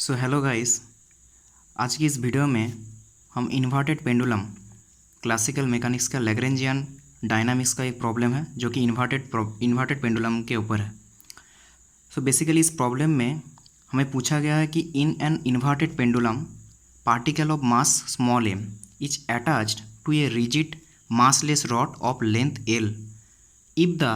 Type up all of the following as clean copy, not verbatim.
So hello guys, आज की इस वीडियो में हम इन्वर्टेड पेंडुलम क्लासिकल मैकेनिक्स का लैग्रेंजियन डायनामिक्स का एक प्रॉब्लम है जो कि इन्वर्टेड पेंडुलम के ऊपर है। सो बेसिकली इस प्रॉब्लम में हमें पूछा गया है कि in an inverted pendulum particle of mass small m is attached to a rigid massless rod of length L if the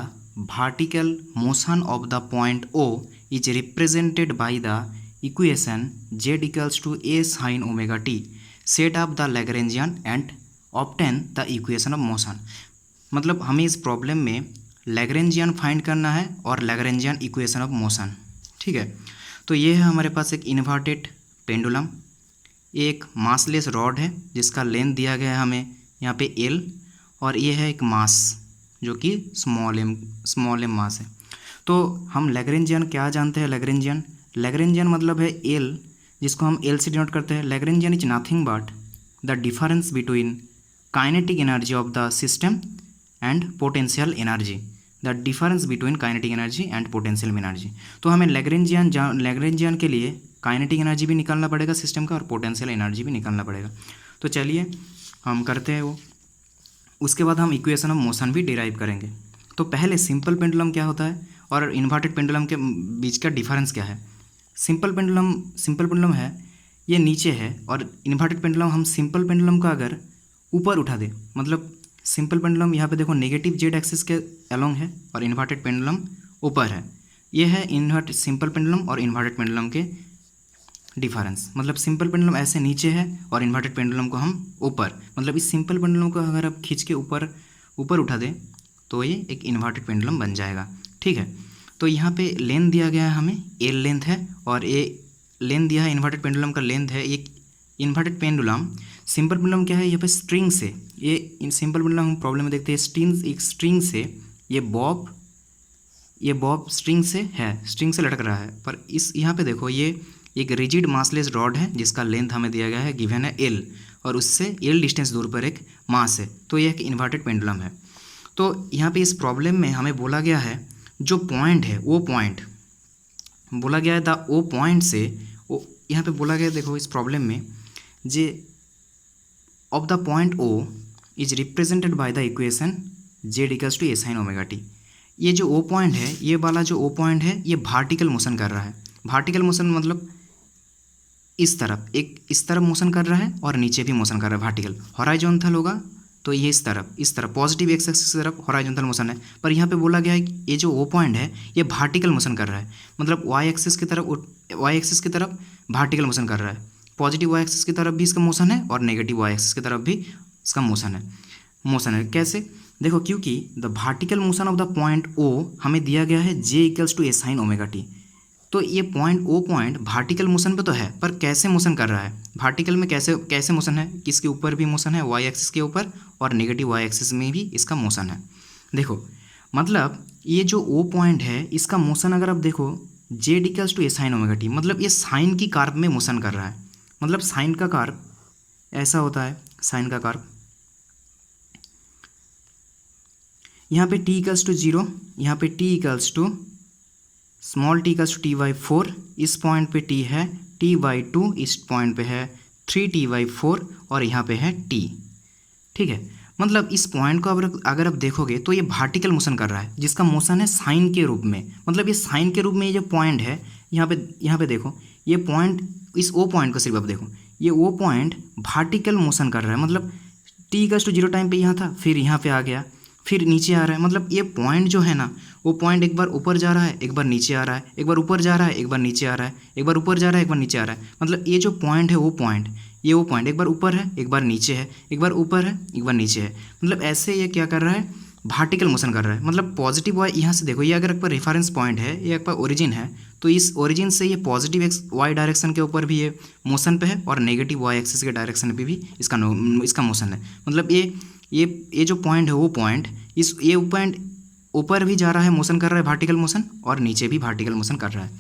vertical motion of the point O is represented by the equation z equals to a sin omega t, set up the Lagrangian and obtain the equation of motion। मतलब हमें इस problem में Lagrangian find करना है और Lagrangian equation of motion. ठीक है, तो ये है हमारे पास एक इन्वर्टेड पेंडुलम, एक मासलेस रॉड है जिसका लेंथ दिया गया है हमें यहाँ पे L, और ये है एक मास जो कि स्मॉल एम मास है। तो हम लैग्रेंजियन क्या जानते हैं? लैग्रेंजियन मतलब है L, जिसको हम L से डिनोट करते हैं। Lagrangian is nothing but the difference between kinetic energy of the system and potential energy, the difference between kinetic energy and potential energy. तो हमें लैग्रेंजियन के लिए काइनेटिक एनर्जी भी निकालना पड़ेगा सिस्टम का और पोटेंशियल एनर्जी भी निकालना पड़ेगा। तो चलिए हम करते हैं वो। उसके बाद हम इक्वेशन ऑफ मोशन भी डिराइव करेंगे। तो पहले सिंपल पेंडुलम क्या होता है और इन्वर्टेड पेंडुलम के बीच का डिफरेंस क्या है। सिंपल पेंडुलम है ये नीचे है, और इन्वर्टेड पेंडुलम हम सिंपल पेंडुलम को अगर ऊपर उठा दे, मतलब सिंपल पेंडुलम यहाँ पे देखो नेगेटिव जेड एक्सिस के अलोंग है और इन्वर्टेड पेंडुलम ऊपर है। ये है सिंपल पेंडुलम और इन्वर्टेड पेंडुलम के डिफरेंस। मतलब सिंपल पेंडुलम ऐसे नीचे है और इन्वर्टेड पेंडुलम को हम ऊपर, मतलब इस सिंपल पेंडुलम को अगर आप खींच के ऊपर उठा दें तो ये एक इन्वर्टेड पेंडुलम बन जाएगा। ठीक है, तो यहाँ पे लेंथ दिया गया है हमें L लेंथ है, और ये लेंथ दिया है इन्वर्टेड पेंडुलम का लेंथ है। एक इन्वर्टेड पेंडुलम सिंपल पेंडुलम क्या है, यहाँ पे स्ट्रिंग से, ये सिंपल पेंडुलम हम प्रॉब्लम में देखते हैं एक स्ट्रिंग से ये बॉब स्ट्रिंग से लटक रहा है। पर इस यहाँ पे देखो ये एक रिजिड मासलेस रॉड है जिसका लेंथ हमें दिया गया है, गिवन है L, और उससे L डिस्टेंस दूर पर एक मास है। तो यह एक इन्वर्टेड पेंडुलम है। तो यहाँ पे इस प्रॉब्लम में हमें बोला गया है जो पॉइंट है वो पॉइंट बोला गया है द ओ पॉइंट से, यहाँ पे बोला गया देखो इस प्रॉब्लम में J of the point O is represented by the equation z equals to a sin omega t। ये जो O पॉइंट है, ये वाला जो O पॉइंट है ये वर्टिकल मोशन कर रहा है। वर्टिकल मोशन मतलब इस तरफ मोशन कर रहा है और नीचे भी मोशन कर रहा है। वर्टिकल हॉराइजॉन्टल होगा तो ये इस तरफ पॉजिटिव एक्स एक्सिस की तरफ हॉराइजॉन्टल मोशन है। पर यहाँ पे बोला गया है कि ये जो O पॉइंट है ये वर्टिकल मोशन कर रहा है, मतलब वाई एक्सिस की तरफ वर्टिकल मोशन कर रहा है। पॉजिटिव वाई एक्सिस की तरफ भी इसका मोशन है और नेगेटिव वाई एक्सिस की तरफ भी इसका मोशन है। कैसे देखो, क्योंकि the vertical motion of the point O हमें दिया गया है j equals to a sin omega t। तो ये O पॉइंट वर्टिकल मोशन पे तो है, पर कैसे मोशन कर रहा है, वर्टिकल में कैसे मोशन है, किसके ऊपर भी मोशन है, वाई एक्सिस के ऊपर, और नेगेटिव वाई एक्सिस में भी इसका मोशन है। देखो मतलब ये जो O पॉइंट है इसका मोशन अगर आप देखो z equals to a sin omega t, मतलब ये साइन की कार्व में मोशन कर रहा है। मतलब साइन का कार्व ऐसा होता है, साइन का कार्व यहाँ पे t इक्वल्स टू 0, यहाँ पे t equals to small t equals to t/4, इस पॉइंट पे t है t/2, इस पॉइंट पे है 3t/4, और यहाँ पे है t। ठीक है, मतलब इस पॉइंट को अगर आप देखोगे तो ये वर्टिकल मोशन कर रहा है जिसका मोशन है साइन के रूप में। मतलब ये साइन के रूप में ये जो पॉइंट है यहाँ पे देखो, ये पॉइंट, इस O पॉइंट को सिर्फ आप देखो, ये O पॉइंट वर्टिकल मोशन कर रहा है। मतलब t इक्वल्स टू 0 टाइम पे यहाँ था, फिर यहाँ पे आ गया, फिर नीचे आ रहा है। मतलब ये पॉइंट जो है ना, वो पॉइंट एक बार ऊपर जा रहा है, एक बार नीचे आ रहा है, एक बार ऊपर जा रहा है, एक बार नीचे आ रहा है, एक बार ऊपर जा रहा है, एक बार नीचे आ रहा है। मतलब ये जो पॉइंट है वो पॉइंट एक बार ऊपर है, एक बार नीचे है, एक बार ऊपर है, एक बार नीचे है। मतलब ऐसे ये क्या कर रहा है, वर्टिकल मोशन कर रहा है। मतलब पॉजिटिव वाई यहाँ से देखो, ये अगर एक बार रेफरेंस पॉइंट है, ये एक बार ओरिजिन है, तो इस ओरिजिन से ये पॉजिटिव एक्स वाई डायरेक्शन के ऊपर भी ये मोशन पे है और नेगेटिव वाई एक्सिस के डायरेक्शन पे भी इसका मोशन है। मतलब ये जो पॉइंट है वो पॉइंट ये पॉइंट ऊपर भी जा रहा है, मोशन कर रहा है वर्टिकल मोशन, और नीचे भी वर्टिकल मोशन कर रहा है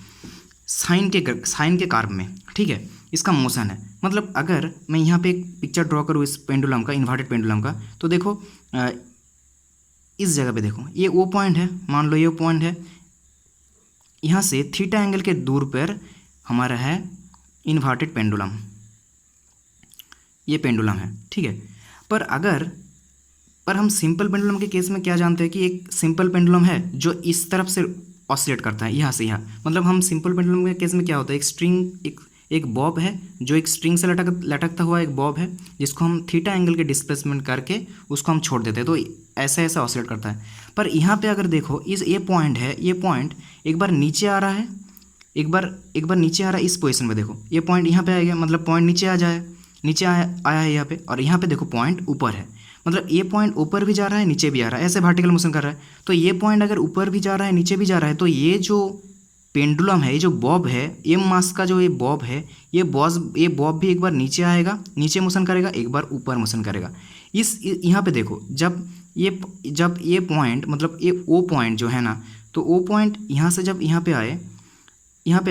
साइन के कार्व में। ठीक है, इसका मोशन है। मतलब अगर मैं यहाँ पे एक पिक्चर ड्रॉ करूँ इस पेंडुलम का, इन्वर्टेड पेंडुलम का, तो देखो इस जगह पे देखो ये O पॉइंट है, मान लो ये पॉइंट है, यहाँ से थीटा एंगल के दूर पर हमारा है इन्वर्टेड पेंडुलम, ये पेंडुलम है, ठीक है। पर हम सिंपल पेंडुलम के केस में क्या जानते हैं कि एक सिंपल पेंडुलम है जो इस तरफ से ऑसिलेट करता है, यहाँ से यहाँ। मतलब हम सिंपल पेंडुलम के केस में क्या होता है, एक स्ट्रिंग, एक बॉब है जो एक स्ट्रिंग से लटकता हुआ एक बॉब है, जिसको हम थीटा एंगल के डिस्प्लेसमेंट करके उसको हम छोड़ देते हैं, तो ऐसा ऐसा ऑसिलेट करता है। पर यहाँ पे अगर देखो, ये पॉइंट है, ये पॉइंट एक बार नीचे आ रहा है, एक बार नीचे आ रहा है इस पोजीशन में। देखो ये पॉइंट यहाँ पे आ गया, मतलब पॉइंट नीचे आ जाए, नीचे आया है यहाँ पे, और यहाँ पे देखो पॉइंट ऊपर है, मतलब ये पॉइंट ऊपर भी जा रहा है, नीचे भी आ रहा है, ऐसे वर्टिकल मोशन कर रहा है। तो ये पॉइंट अगर ऊपर भी जा रहा है, नीचे भी जा रहा है, तो ये जो पेंडुलम है, ये जो बॉब है, एम मास का जो ये बॉब है, ये बॉब भी एक बार नीचे आएगा, नीचे मोशन करेगा, एक बार ऊपर मोशन करेगा। यहाँ पे देखो, जब ये पॉइंट, मतलब ये ओ पॉइंट जो है ना, तो ओ पॉइंट यहाँ से जब यहाँ पे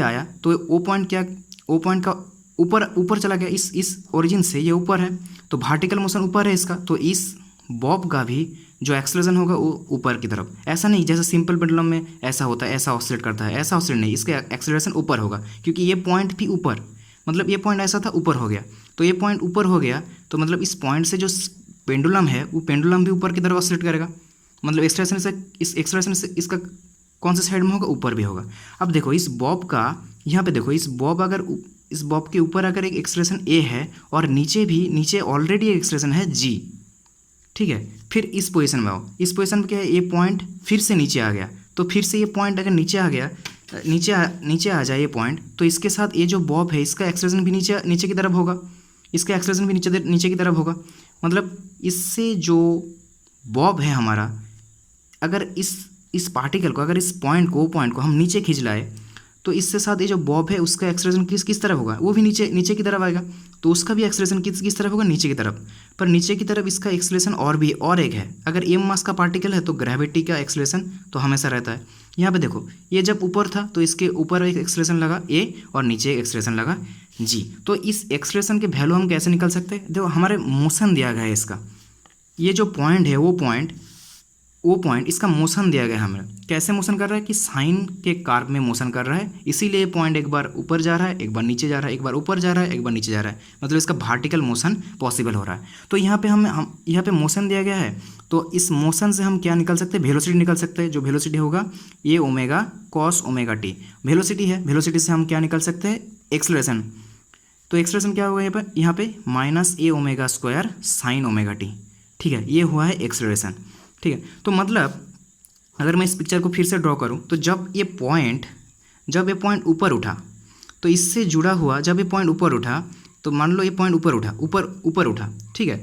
आया तो ओ पॉइंट का ऊपर चला गया, इस ओरिजिन से ये ऊपर है, तो वर्टिकल मोशन ऊपर है इसका, तो इस बॉब का भी जो एक्सेलरेशन होगा वो ऊपर की तरफ। ऐसा नहीं जैसे सिंपल पेंडुलम में ऐसा होता है, ऐसा ऑसिलेट करता है, ऐसा ऑसिलेट नहीं, इसका एक्सेलरेशन ऊपर होगा, क्योंकि ये पॉइंट भी ऊपर, मतलब ये पॉइंट ऐसा था, ऊपर हो गया, तो ये पॉइंट ऊपर हो गया, तो मतलब इस पॉइंट से जो पेंडुलम है वो पेंडुलम भी ऊपर की तरफ ऑसिलेट करेगा, मतलब एक्सेलरेशन से इसका कौन से साइड में होगा, ऊपर भी होगा। अब देखो इस बॉब का, यहाँ पे देखो इस बॉब के ऊपर अगर एक एक्सेलरेशन ए है और नीचे ऑलरेडी एक एक्सेलरेशन है जी, ठीक है। फिर इस पोजीशन में आओ, इस पोजीशन में क्या है, ये पॉइंट फिर से नीचे आ गया, तो फिर से ये पॉइंट अगर नीचे आ गया, नीचे आ जाए ये पॉइंट, तो इसके साथ ये जो बॉब है इसका एक्सेलरेशन भी नीचे की तरफ होगा, इसका एक्सेलरेशन भी नीचे की तरफ होगा। मतलब इससे जो बॉब है हमारा, अगर इस पार्टिकल को, अगर इस पॉइंट को हम नीचे खींच लाए, तो इससे साथ ये जो बॉब है उसका एक्सेलरेशन किस तरफ होगा, वो भी नीचे की तरफ आएगा, तो उसका भी एक्सेलरेशन किस तरफ होगा, नीचे की तरफ। पर नीचे की तरफ इसका एक्सेलरेशन और एक है, अगर एम मास का पार्टिकल है तो ग्रेविटी का एक्सेलरेशन तो हमेशा रहता है। यहाँ पे देखो ये जब ऊपर था तो इसके ऊपर एक एक्सेलरेशन लगा ए और नीचे एक एक्सेलरेशन लगा जी। तो इस एक्सेलरेशन के वैल्यू हम कैसे निकल सकते हैं, देखो हमारे मोशन दिया गया है इसका, ये जो पॉइंट है वो पॉइंट इसका मोशन दिया गया है हमें, कैसे मोशन कर रहा है कि साइन के कार्व में मोशन कर रहा है, इसीलिए पॉइंट एक बार ऊपर जा रहा है, एक बार नीचे जा रहा है, एक बार ऊपर जा रहा है, एक बार नीचे जा रहा है, मतलब इसका वर्टिकल मोशन पॉसिबल हो रहा है। तो यहाँ पे हम यहाँ पे मोशन दिया गया है, तो इस मोशन से हम क्या निकल सकते हैं, वेलोसिटी निकल सकते हैं। जो वेलोसिटी होगा ये omega cos omega T velocity है, वेलोसिटी से हम क्या निकल सकते हैं, एक्सेलरेशन। तो एक्सेलरेशन क्या होगा यहाँ पे माइनस ए omega square sine omega T, ठीक है, ये हुआ है एक्सेलरेशन, ठीक है। तो मतलब अगर मैं इस पिक्चर को फिर से ड्रॉ करूं, तो जब ये पॉइंट ऊपर उठा, तो इससे जुड़ा हुआ, जब ये पॉइंट ऊपर उठा, तो मान लो ये पॉइंट ऊपर उठा, ठीक है,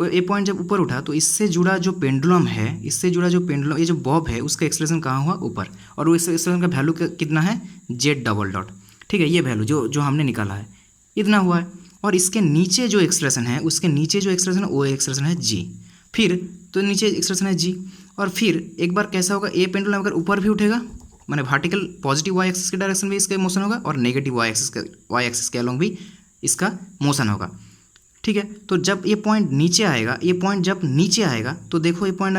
ये पॉइंट जब ऊपर उठा तो इससे जुड़ा जो पेंडुलम है, ये जो बॉब है उसका एक्सेलरेशन कहाँ हुआ, ऊपर, और वो एक्सेलरेशन का वैल्यू कितना है, जेड डबल डॉट, ठीक है, ये वैल्यू जो हमने निकाला है इतना हुआ है। और इसके नीचे जो एक्सेलरेशन है, उसके नीचे जो एक्सेलरेशन है वो एक्सेलरेशन है जी, फिर तो नीचे एक्सेलरेशन है जी, और फिर एक बार कैसा होगा, ए पेंडुलम अगर ऊपर भी उठेगा, माने वर्टिकल पॉजिटिव वाई एक्सिस के डायरेक्शन में इसका मोशन होगा, और नेगेटिव वाई एक्सिस के अलोंग भी इसका मोशन होगा, ठीक है। तो जब ये पॉइंट नीचे आएगा, तो देखो ये पॉइंट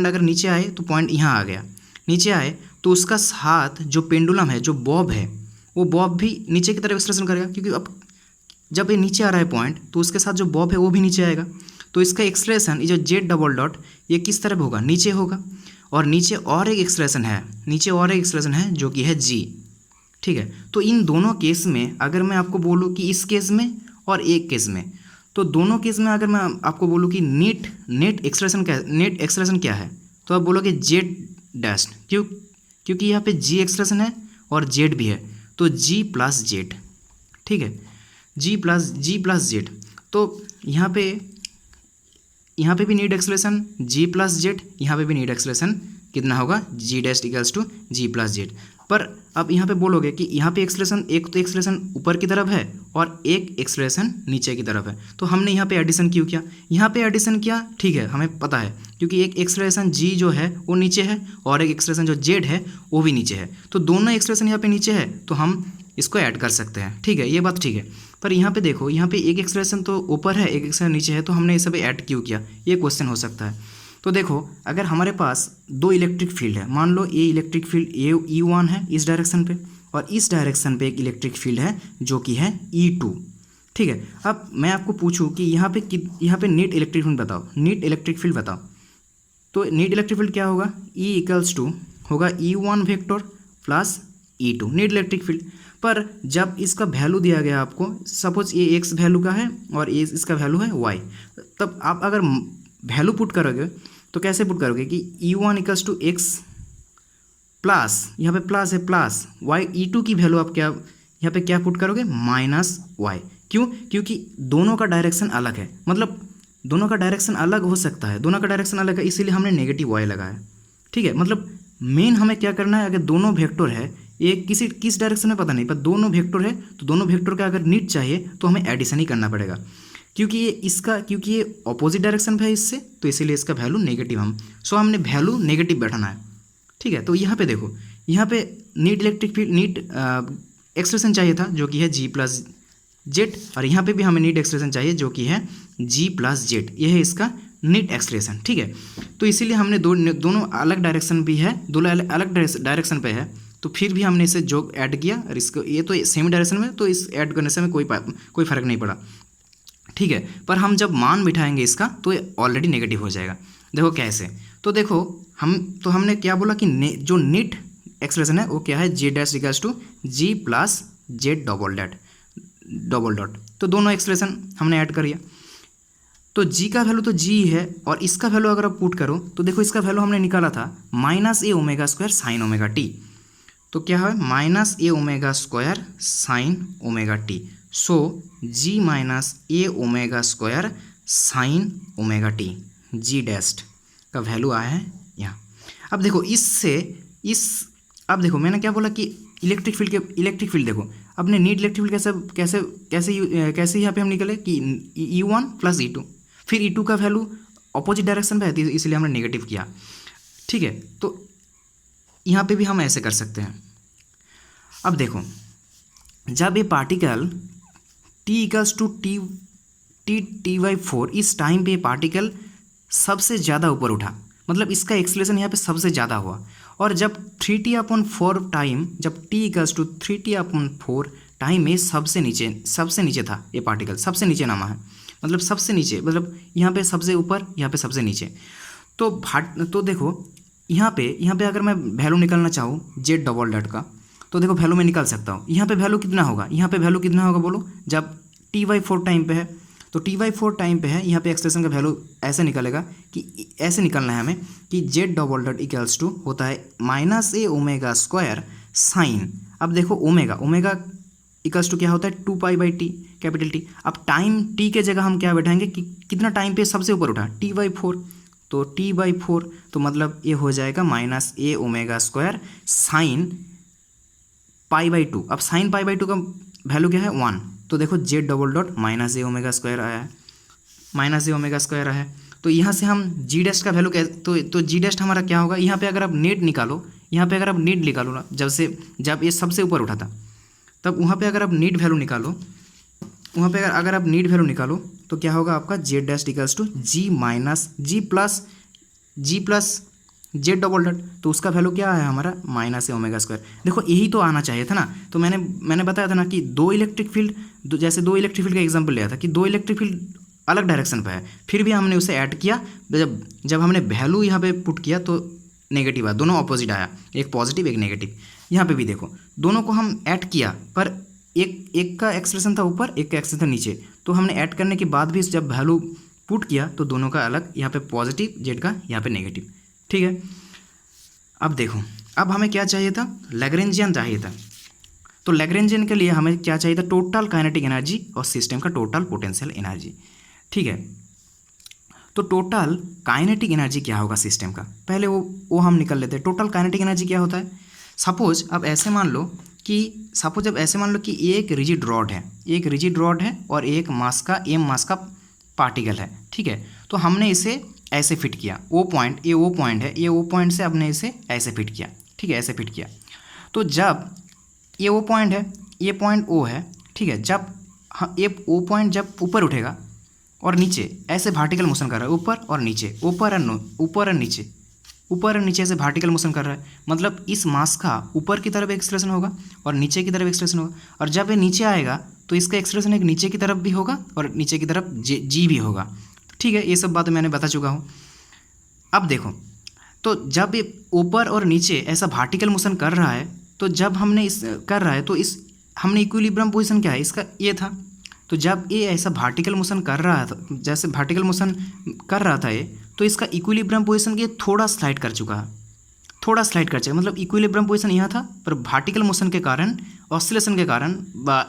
अगर नीचे आए, तो पॉइंट यहाँ आ गया, नीचे आए तो उसका साथ जो पेंडुलम है, जो बॉब है, वो बॉब भी नीचे की तरफ एक्सेलरेशन करेगा, क्योंकि अब जब ये नीचे आ रहा है पॉइंट, तो उसके साथ जो बॉब है वो भी नीचे आएगा, तो इसका एक्सेलरेशन, ये जो जेड डबल डॉट, ये किस तरफ होगा, नीचे होगा, और नीचे और एक एक्सेलरेशन है जो कि है जी, ठीक है। तो इन दोनों केस में अगर मैं आपको बोलूँ कि इस केस में और एक केस में, तो दोनों केस में अगर मैं आपको बोलूँ कि नेट एक्सेलरेशन क्या है, तो आप बोलोगे जेड डैश, क्योंकि यहाँ पे जी एक्सेलरेशन है और जेड भी है, तो जी प्लस जेड, ठीक है, जी प्लस जेड। तो यहाँ पे भी net acceleration G plus Z, यहाँ पे भी नीड एक्सेलरेशन कितना होगा, G dash equals to ji plus Z. पर अब यहाँ पे बोलोगे कि यहाँ पे एक्सेलरेशन, एक तो एक्सेलरेशन ऊपर की तरफ है और एक एक्सेलरेशन नीचे की तरफ है, तो हमने यहाँ पे एडिशन क्यों किया, यहाँ पे एडिशन किया, ठीक है, हमें पता है, क्योंकि एक एक्सेलरेशन जी जो है वो नीचे है और एक एक्सेलरेशन जो जेड है वो भी नीचे है, तो दोनों एक्सेलरेशन यहाँ पे नीचे है, तो हम इसको ऐड कर सकते हैं, ठीक है, ये बात ठीक है। पर यहाँ पे देखो, यहाँ पे एक एक्सेलरेशन तो ऊपर है, एक एक्सेलरेशन नीचे है, तो हमने ये सब ऐड क्यों किया, ये क्वेश्चन हो सकता है। तो देखो अगर हमारे पास दो इलेक्ट्रिक फील्ड है, मान लो ये इलेक्ट्रिक फील्ड E1 है इस डायरेक्शन पे, और इस डायरेक्शन पे एक इलेक्ट्रिक फील्ड है जो कि है E2। ठीक है, अब मैं आपको पूछूं कि यहाँ पे नेट इलेक्ट्रिक फील्ड बताओ, नेट इलेक्ट्रिक फील्ड बताओ। तो नेट इलेक्ट्रिक फील्ड क्या होगा, E इक्वल्स टू होगा E1 vector plus E2, net electric field. पर जब इसका वैल्यू दिया गया आपको, सपोज ये एक्स वैल्यू का है और ये इसका वैल्यू है वाई, तब आप अगर वैल्यू पुट करोगे तो कैसे पुट करोगे कि E1 equals to x plus, यहाँ पे प्लस है, प्लस वाई, E2 की वैल्यू आप क्या यहाँ पे क्या पुट करोगे, माइनस वाई। क्यों, क्योंकि दोनों का डायरेक्शन अलग है, मतलब दोनों का डायरेक्शन अलग हो सकता है, दोनों का डायरेक्शन अलग है, इसीलिए हमने नेगेटिव वाई लगाया। ठीक है, मतलब मेन हमें क्या करना है, अगर दोनों वेक्टर है, एक किस डायरेक्शन में पता नहीं, पर दोनों वेक्टर है तो दोनों वेक्टर का अगर नीट चाहिए तो हमें एडिशन ही करना पड़ेगा, क्योंकि ये ऑपोजिट डायरेक्शन पे है इससे, तो इसीलिए इसका वैल्यू नेगेटिव सो हमने वैल्यू नेगेटिव बैठाना है। ठीक है, तो यहाँ पे देखो, यहाँ पे net electric field net expression चाहिए था जो कि है G प्लस जेड, और यहाँ पे भी हमें नीट एक्सप्रेशन चाहिए जो कि है G प्लस जेड, ये है इसका नीट एक्सप्रेशन। ठीक है, तो इसीलिए हमने दोनों अलग डायरेक्शन भी है, दोनों अलग डायरेक्शन पे है, तो फिर भी हमने इसे जो ऐड किया, और इसको ये तो सेम डायरेक्शन में, तो इस ऐड करने से हमें कोई फ़र्क नहीं पड़ा। ठीक है, पर हम जब मान बिठाएंगे इसका तो ये ऑलरेडी नेगेटिव हो जाएगा। देखो कैसे, तो देखो हमने क्या बोला कि जो नीट एक्सप्रेशन है वो क्या है, J dash equals to G plus Z double dot, तो दोनों एक्सप्रेशन हमने ऐड करिए। तो G का वैल्यू तो G है, और इसका वैल्यू अगर आप पुट करो तो देखो इसका वैल्यू हमने निकाला था माइनस ए omega square sine omega T, तो क्या है माइनस ए omega square sine omega T, so G minus ए omega square sine omega T, G dash का वैल्यू आया है यहाँ। अब देखो अब देखो मैंने क्या बोला कि इलेक्ट्रिक फील्ड देखो, अपने नीट इलेक्ट्रिक फील्ड कैसे यहाँ पे हम निकले कि E1 प्लस E2, फिर E2 का वैल्यू अपोजिट डायरेक्शन पे है इसलिए हमने नेगेटिव किया। ठीक है, तो यहाँ पे भी हम ऐसे कर सकते हैं। अब देखो, जब ये particle T equals to T/4, इस टाइम पे ये पार्टिकल सबसे ज़्यादा ऊपर उठा, मतलब इसका एक्सेलरेशन यहाँ पे सबसे ज़्यादा हुआ, और जब 3t/4 टाइम, जब t equals to 3t/4 time में सबसे नीचे था ये पार्टिकल, सबसे नीचे नामा है, मतलब सबसे नीचे, मतलब यहाँ पे सबसे ऊपर, यहाँ पे सबसे नीचे। तो देखो यहाँ पे अगर मैं वैल्यू निकालना चाहूँ जेड डबल डॉट का, तो देखो वैल्यू मैं निकाल सकता हूँ। यहाँ पे वैल्यू कितना होगा, यहाँ पे वैल्यू कितना होगा बोलो, जब t/4 टाइम पे है, तो t/4 टाइम पे है, यहाँ पे एक्सप्रेशन का वैल्यू ऐसे निकलेगा कि ऐसे निकलना है हमें कि z double dot equals to होता है माइनस ए ओमेगा स्क्वायर साइन। अब देखो ओमेगा इक्वल्स टू क्या होता है 2π/t, कैपिटल टी। अब टाइम t के जगह हम क्या बैठाएंगे कि कितना टाइम पे सबसे ऊपर उठा, t/4, तो t/4 तो मतलब ये हो जाएगा माइनस ए ओमेगा स्क्वायर साइन π/2। अब साइन π/2 का वैल्यू क्या है 1, तो देखो जेड डबल डॉट माइनस ए ओमेगा स्क्वायर आया है, माइनस ए ओमेगा स्क्वायर आया है। तो यहाँ से हम जी डैश का वैल्यू तो जी डैश हमारा क्या होगा, यहाँ पे अगर आप नेट निकालो, यहाँ पे अगर आप नेट निकालो ना, जब ये सबसे ऊपर उठा था, तब वहाँ पे अगर आप नीट वैल्यू निकालो, वहाँ पे अगर आप नीट वैल्यू निकालो तो क्या होगा आपका z dash equals to ji plus Z double dot, तो उसका वैल्यू क्या है हमारा माइनस ए ओमेगा स्क्वायर। देखो यही तो आना चाहिए था ना, तो मैंने बताया था ना कि दो इलेक्ट्रिक फील्ड का एग्जांपल लिया था कि दो इलेक्ट्रिक फील्ड अलग डायरेक्शन पे है, फिर भी हमने उसे ऐड किया, जब हमने वैल्यू यहाँ पे पुट किया तो नेगेटिव आया, दोनों ऑपोजिट आया, एक पॉजिटिव एक नेगेटिव। यहाँ पे भी देखो दोनों को हम ऐड किया, पर एक का एक्सप्रेशन था ऊपर, एक का एक्सप्रेशन था नीचे, तो हमने ऐड करने के बाद भी जब वैल्यू पुट किया तो दोनों का अलग, यहाँ पे पॉजिटिव जेड का यहाँ पे नेगेटिव। ठीक है, अब देखो, अब हमें क्या चाहिए था, लैग्रेंजियन चाहिए था। तो लैग्रेंजियन के लिए हमें क्या चाहिए था, टोटल काइनेटिक एनर्जी और सिस्टम का टोटल पोटेंशियल एनर्जी। ठीक है, तो टोटल काइनेटिक एनर्जी क्या होगा सिस्टम का, पहले वो हम निकल लेते हैं। टोटल काइनेटिक एनर्जी क्या होता है, सपोज अब ऐसे मान लो कि एक रिजिड रॉड है और एक मास का पार्टिकल है। ठीक है, तो हमने इसे ऐसे फिट किया, ये वो पॉइंट से हमने इसे ऐसे फिट किया। ठीक है, ऐसे फिट किया, तो जब ये वो पॉइंट है, ये पॉइंट ओ है। ठीक है, जब ये वो पॉइंट जब ऊपर उठेगा और नीचे ऐसे वर्टिकल मोशन कर रहा है, ऊपर और नीचे, ऊपर और नीचे, ऊपर और नीचे से वर्टिकल मोशन कर रहा है, मतलब इस मास का ऊपर की तरफ एक्सलेशन होगा और नीचे की तरफ एक्सलेशन होगा, और जब ये नीचे आएगा तो इसका एक्सलेशन एक नीचे की तरफ भी होगा और नीचे की तरफ जी भी होगा। ठीक है, ये सब बात मैंने बता चुका हूँ। अब देखो, तो जब ये ऊपर और नीचे ऐसा वर्टिकल मोशन कर रहा है, तो जब हमने इस कर रहा है तो इस हमने इक्विलिब्रियम पोजीशन क्या है इसका, ये था। तो जब ये ऐसा वर्टिकल मोशन कर रहा था, जैसे वर्टिकल मोशन कर रहा था ये, तो इसका इक्विलिब्रियम पोजीशन ये थोड़ा स्लाइड कर चुका है, थोड़ा स्लाइड कर चुका, मतलब इक्विलिब्रियम पोजीशन यहाँ था, पर वर्टिकल मोशन के कारण, ऑसिलेशन के कारण,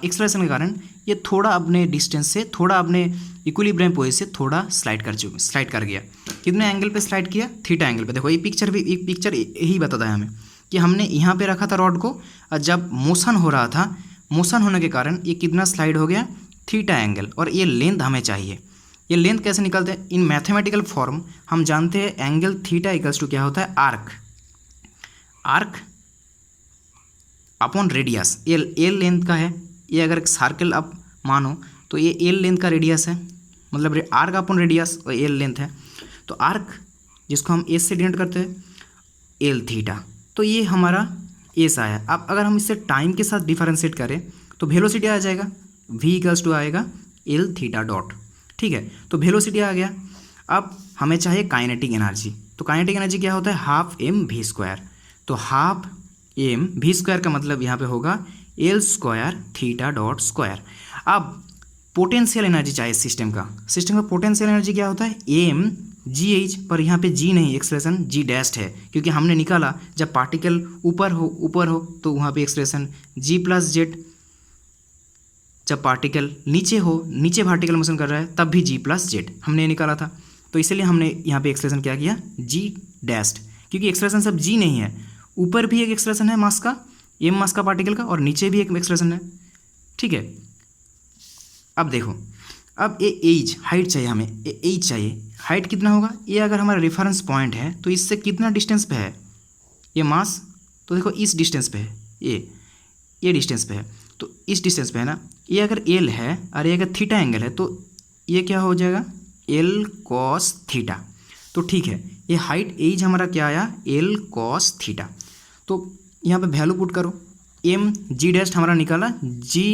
एक्सलेशन के कारण ये थोड़ा अपने डिस्टेंस से, थोड़ा अपने इक्विलिब्रियम पोजीशन से थोड़ा स्लाइड कर गया। कितने एंगल पे स्लाइड किया, थीटा एंगल पे। देखो ये पिक्चर यही बताता है हमें कि हमने यहाँ पे रखा था रॉड को, और जब मोशन हो रहा था, मोशन होने के कारण ये कितना स्लाइड हो गया, थीटा एंगल। और ये लेंथ हमें चाहिए, ये लेंथ कैसे निकलते हैं, इन मैथमेटिकल फॉर्म हम जानते हैं एंगल थीटा इक्वल्स टू क्या होता है, आर्क अपॉन रेडियस। ये एल लेंथ का है, ये अगर सर्कल आप मानो तो ये एल लेंथ का रेडियस है, मतलब आर्क अपॉन रेडियस और एल लेंथ है। तो आर्क जिसको हम एस से डिनोट करते हैं, एल थीटा, तो ये हमारा एस आया। अब अगर हम इससे टाइम के साथ डिफरेंशिएट करें तो वेलोसिटी आ जाएगा, v इक्वल्स टू आएगा एल थीटा डॉट। ठीक है, तो वेलोसिटी आ गया। अब हमें चाहिए काइनेटिक एनर्जी, तो काइनेटिक एनर्जी क्या होता है, हाफ एम वी स्क्वायर। तो हाफ एम वी स्क्वायर का मतलब यहाँ पे होगा L square theta dot square. अब पोटेंशियल एनर्जी चाहिए सिस्टम का पोटेंशियल एनर्जी क्या होता है, एम जी एच, पर यहाँ पे जी नहीं, एक्सप्रेशन जी डैश्ड है, क्योंकि हमने निकाला जब पार्टिकल ऊपर हो तो वहाँ पे एक्सप्रेशन जी प्लस जेड, जब पार्टिकल नीचे हो, नीचे पार्टिकल मोशन कर रहा है, तब भी जी प्लस जेड हमने निकाला था। तो इसलिए हमने यहाँ पे एक्सप्रेशन क्या किया, जी डैश्ड, क्योंकि एक्सप्रेशन सब जी नहीं है, ऊपर भी एक एक्सप्रेशन है मास का, एम मास का पार्टिकल का, और नीचे भी एक एक्सप्रेशन है। ठीक है, अब देखो, अब ये एज हाइट चाहिए हमें, ये एज चाहिए, हाइट कितना होगा, ये अगर हमारा रेफरेंस पॉइंट है तो इससे कितना डिस्टेंस पे है ये मास, तो देखो इस डिस्टेंस पे है, ये डिस्टेंस पे है, तो इस डिस्टेंस पे है ना। ये अगर एल है और ये अगर थीटा एंगल है तो ये क्या हो जाएगा, एल कॉस थीटा। तो ठीक है, ये हाइट एज हमारा क्या आया, एल कॉस थीटा। तो यहाँ पे वैल्यू पुट करो, एम जी डैश हमारा निकाला G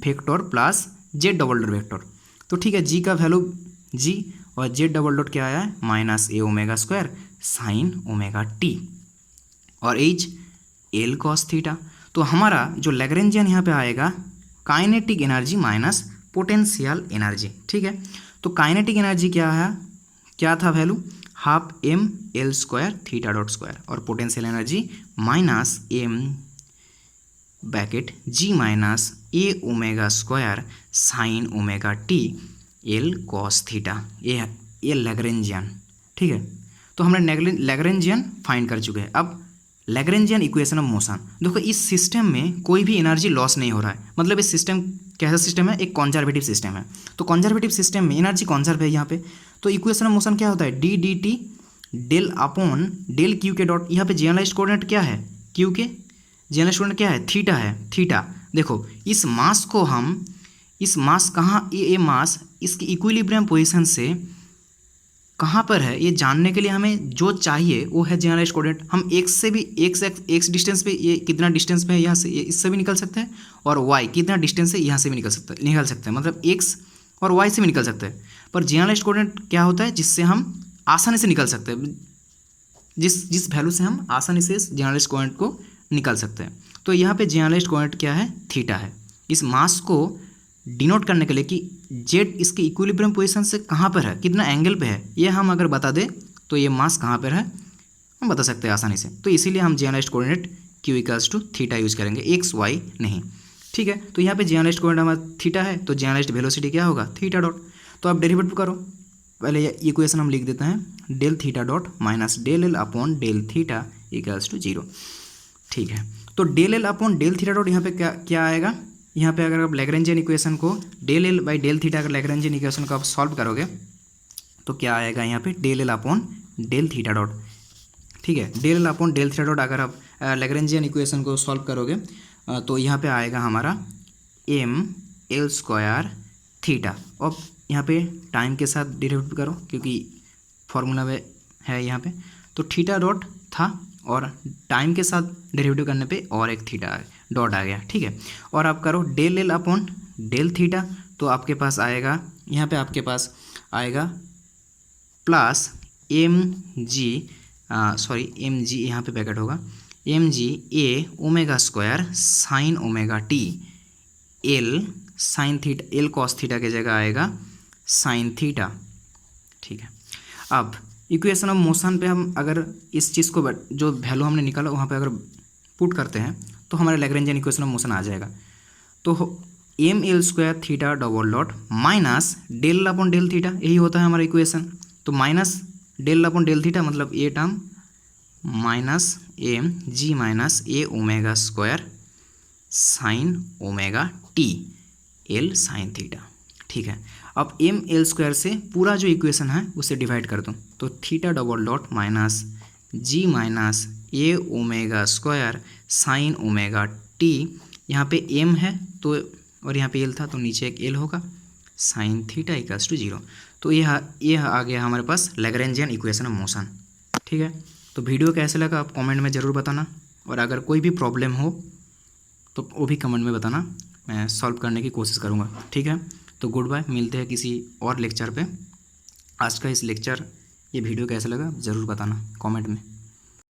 vector plus Z double dot vector. तो ठीक है, जी का वैल्यू जी और जेड डबल डॉट क्या आया है, माइनस ए omega square sine omega T, और एज एल कॉस थीटा। तो हमारा जो लैग्रेंजियन यहाँ पे आएगा kinetic energy minus potential energy. ठीक है, तो काइनेटिक एनर्जी क्या है, क्या था value, half M L square theta dot square, और potential energy minus M bracket G minus ए omega square sine omega T L cos theta. ये लैग्रेंजियन। ठीक है, तो हमने लैग्रेंजियन फाइंड कर चुके हैं। अब लैग्रेंजियन इक्वेशन ऑफ मोशन, देखो इस सिस्टम में कोई भी एनर्जी लॉस नहीं हो रहा है, मतलब इस सिस्टम कैसा सिस्टम है, एक कॉन्जर्वेटिव सिस्टम है। तो कॉन्जर्वेटिव सिस्टम में एनर्जी कॉन्जर्व है यहाँ पे, तो इक्वेशन ऑफ मोशन क्या होता है, d d t del upon del q के डॉट, यहाँ पे जनरलाइज्ड कोऑर्डिनेट क्या है, क्यू के जनरलाइज्ड कोऑर्डिनेट क्या है, थीटा है, थीटा। देखो इस मास को हम, इस मास कहाँ, ये मास इसकी इक्विलिब्रियम पोजीशन से कहाँ पर है, ये जानने के लिए हमें जो चाहिए वो है जनरलाइज्ड कोऑर्डिनेट। हम एक्स से भी एक्स डिस्टेंस पे, ये कितना डिस्टेंस पे है यहाँ से, ये इससे भी निकल सकते हैं, और वाई कितना डिस्टेंस है यहाँ से भी निकल सकते हैं, मतलब एक्स और वाई से भी निकल सकते हैं। पर जनरलाइज्ड कोऑर्डिनेट क्या होता है, जिससे हम आसानी से निकल सकते हैं, जिस वैल्यू से हम आसानी से जनरलाइज्ड कोऑर्डिनेट को निकाल सकते हैं। तो यहाँ पे जनरलाइज्ड कोऑर्डिनेट क्या है, थीटा है। इस मास को डिनोट करने के लिए कि जेड इसके इक्विलिब्रियम पोजीशन से कहाँ पर है, कितना एंगल पे है, ये हम अगर बता दें तो ये मास कहाँ पर है हम बता सकते हैं आसानी से। तो इसीलिए हम generalized coordinate q equals to theta use करेंगे, एक्स वाई नहीं। ठीक है, तो यहाँ पे जनरलाइज्ड कोऑर्डिनेट हमारा थीटा है, तो जनरलाइज्ड वेलोसिटी क्या होगा, थीटा डॉट। तो आप डेरिवेटिव करो, पहले ये इक्वेशन हम लिख देते हैं, del theta dot minus del L upon del theta equals to 0। ठीक है, तो del L upon del theta dot यहाँ पे क्या आएगा, यहाँ पे अगर आप लैग्रेंजियन इक्वेशन को del L by del theta, अगर लैग्रेंजियन इक्वेशन को आप सॉल्व करोगे तो क्या आएगा यहाँ पे, del L upon del theta dot. ठीक है, del L upon del theta dot अगर आप लैग्रेंजियन इक्वेशन को सॉल्व करोगे तो यहाँ पे आएगा हमारा एम एल स्क्वायर थीटा। अब यहाँ पे टाइम के साथ डेरिवेटिव करो क्योंकि फॉर्मूला में है यहाँ पे, तो थीटा डॉट था और टाइम के साथ डेरिवेटिव करने पे और एक थीटा डॉट आ गया, ठीक है। और आप करो del L upon del theta, तो आपके पास आएगा, यहाँ पे आपके पास आएगा प्लस एम जी यहाँ पे ब्रैकेट होगा M G A omega square sine omega T L sine theta, L cos theta की जगह आएगा साइन थीटा, ठीक है। अब इक्वेशन ऑफ मोशन पे हम अगर इस चीज़ को जो वैल्यू हमने निकाला वहाँ पे अगर पुट करते हैं तो हमारे लैग्रेंजियन इक्वेशन ऑफ मोशन आ जाएगा। तो M L square theta double dot minus del upon del theta, यही होता है हमारा इक्वेशन। तो minus del upon del theta मतलब a term minus M G minus A omega square sine omega T L sine theta, ठीक है। अब M L square से पूरा जो इक्वेशन है उसे डिवाइड कर दूँ तो theta double dot minus G minus ए omega square sine omega T, यहाँ पे एम है तो और यहाँ पे एल था तो नीचे एक एल होगा, साइन थीटा इक्वल्स टू 0। तो यह आ गया हमारे पास लैग्रेंजियन इक्वेशन ऑफ मोशन, ठीक है। तो वीडियो कैसे लगा आप कमेंट में ज़रूर बताना, और अगर कोई भी प्रॉब्लम हो तो वो भी कमेंट में बताना, मैं सॉल्व करने की कोशिश करूँगा, ठीक है। तो गुड बाय, मिलते हैं किसी और लेक्चर पे। आज का इस लेक्चर ये वीडियो कैसा लगा ज़रूर बताना कमेंट में।